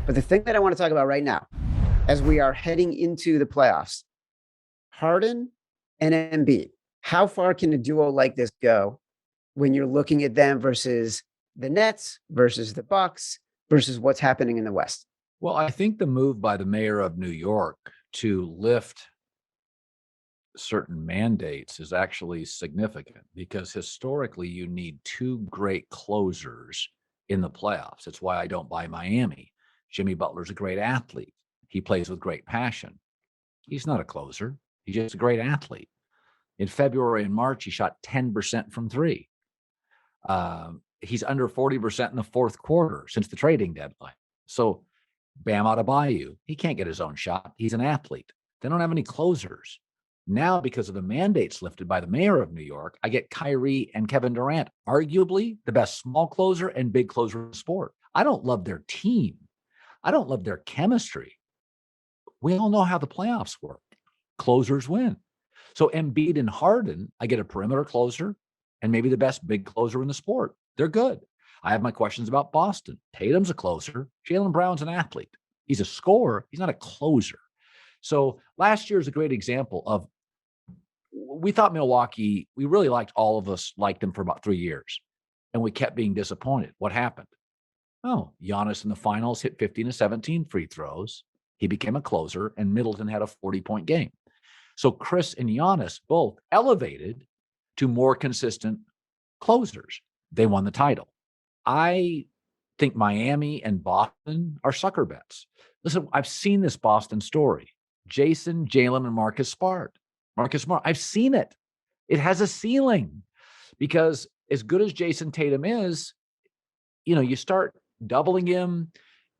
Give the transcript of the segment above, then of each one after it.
But the thing that I want to talk about right now, as we are heading into the playoffs, Harden and Embiid, how far can a duo like this go when you're looking at them versus the Nets, versus the Bucks, versus what's happening in the West? Well, I think the move by the mayor of New York to lift certain mandates is actually significant because historically you need two great closers in the playoffs. That's why I don't buy Miami. Jimmy Butler's a great athlete. He plays with great passion. He's not a closer. He's just a great athlete. In February and March, he shot 10% from three. He's under 40% in the fourth quarter since the trading deadline. So Bam Adebayo, he can't get his own shot. He's an athlete. They don't have any closers. Now, because of the mandates lifted by the mayor of New York, I get Kyrie and Kevin Durant, arguably the best small closer and big closer in the sport. I don't love their team. I don't love their chemistry. We all know how the playoffs work. Closers win. So Embiid and Harden, I get a perimeter closer and maybe the best big closer in the sport. They're good. I have my questions about Boston. Tatum's a closer. Jaylen Brown's an athlete. He's a scorer. He's not a closer. So last year is a great example of, we thought Milwaukee, we really liked, all of us liked them for about 3 years. And we kept being disappointed. What happened? Oh, Giannis in the finals hit 15 to 17 free throws. He became a closer, and Middleton had a 40-point game. So Chris and Giannis both elevated to more consistent closers. They won the title. I think Miami and Boston are sucker bets. Listen, I've seen this Boston story. Jason, Jalen, and Marcus Smart. I've seen it. It has a ceiling because as good as Jason Tatum is, you start doubling him,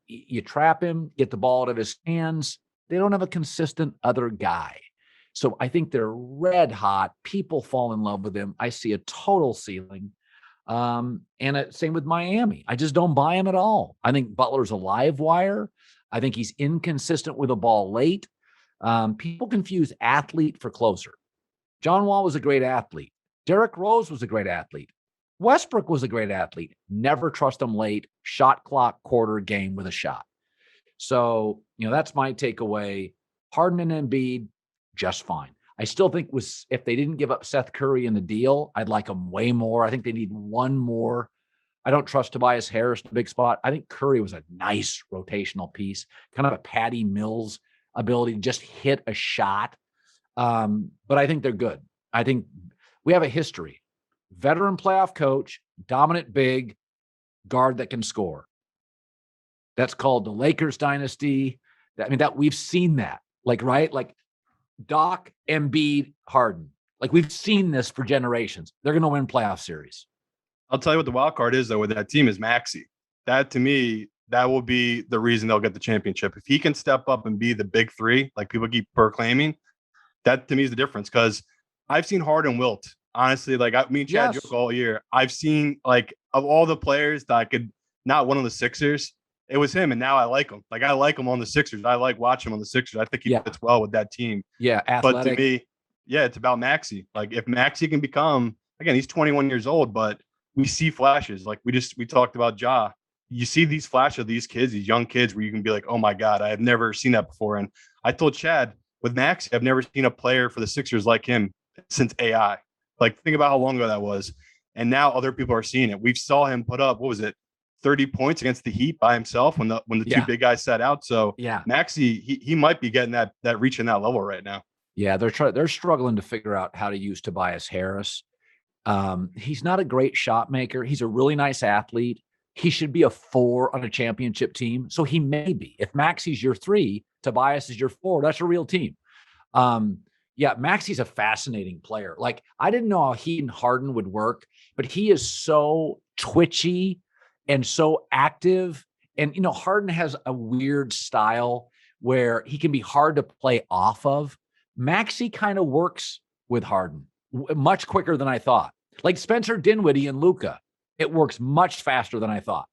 you trap him, get the ball out of his hands. They don't have a consistent other guy. So I think they're red hot. People fall in love with him. I see a total ceiling. Same with Miami. I just don't buy him at all. I think Butler's a live wire. I think he's inconsistent with the ball late. People confuse athlete for closer. John Wall was a great athlete. Derrick Rose was a great athlete. Westbrook was a great athlete. Never trust him late. Shot clock, quarter game with a shot. So, that's my takeaway. Harden and Embiid, just fine. I still think if they didn't give up Seth Curry in the deal, I'd like them way more. I think they need one more. I don't trust Tobias Harris in the big spot. I think Curry was a nice rotational piece, kind of a Patty Mills ability to just hit a shot. But I think they're good. I think we have a history. Veteran playoff coach, dominant big, guard that can score. That's called the Lakers dynasty. That we've seen that. Right? Doc, Embiid, Harden. We've seen this for generations. They're going to win playoff series. I'll tell you what the wild card is, though, with that team is Maxey. That, to me, that will be the reason they'll get the championship. If he can step up and be the big three, like people keep proclaiming, that, to me, is the difference. Because I've seen Harden wilt. Honestly, me and Chad joke all year. I've seen, of all the players that I could not one of the Sixers, it was him, and now I like him. I like him on the Sixers. I like watching him on the Sixers. I think he fits well with that team. Yeah, athletic. But to me, it's about Maxey. If Maxey can become, again, he's 21 years old, but we see flashes. We talked about Ja. You see these flashes of these kids, these young kids, where you can be like, oh my God, I have never seen that before. And I told Chad, with Maxey, I've never seen a player for the Sixers like him since AI. Think about how long ago that was. And now other people are seeing it. We saw him put up, 30 points against the Heat by himself when the two big guys sat out. So Maxey, he might be getting that reaching that level right now. Yeah, they're struggling to figure out how to use Tobias Harris. He's not a great shot maker. He's a really nice athlete. He should be a 4 on a championship team. So he may be. If Maxey's your 3, Tobias is your 4. That's a real team. Maxey's a fascinating player. I didn't know how he and Harden would work, but he is so twitchy and so active. And, Harden has a weird style where he can be hard to play off of. Maxey kind of works with Harden much quicker than I thought. Spencer Dinwiddie and Luka, it works much faster than I thought.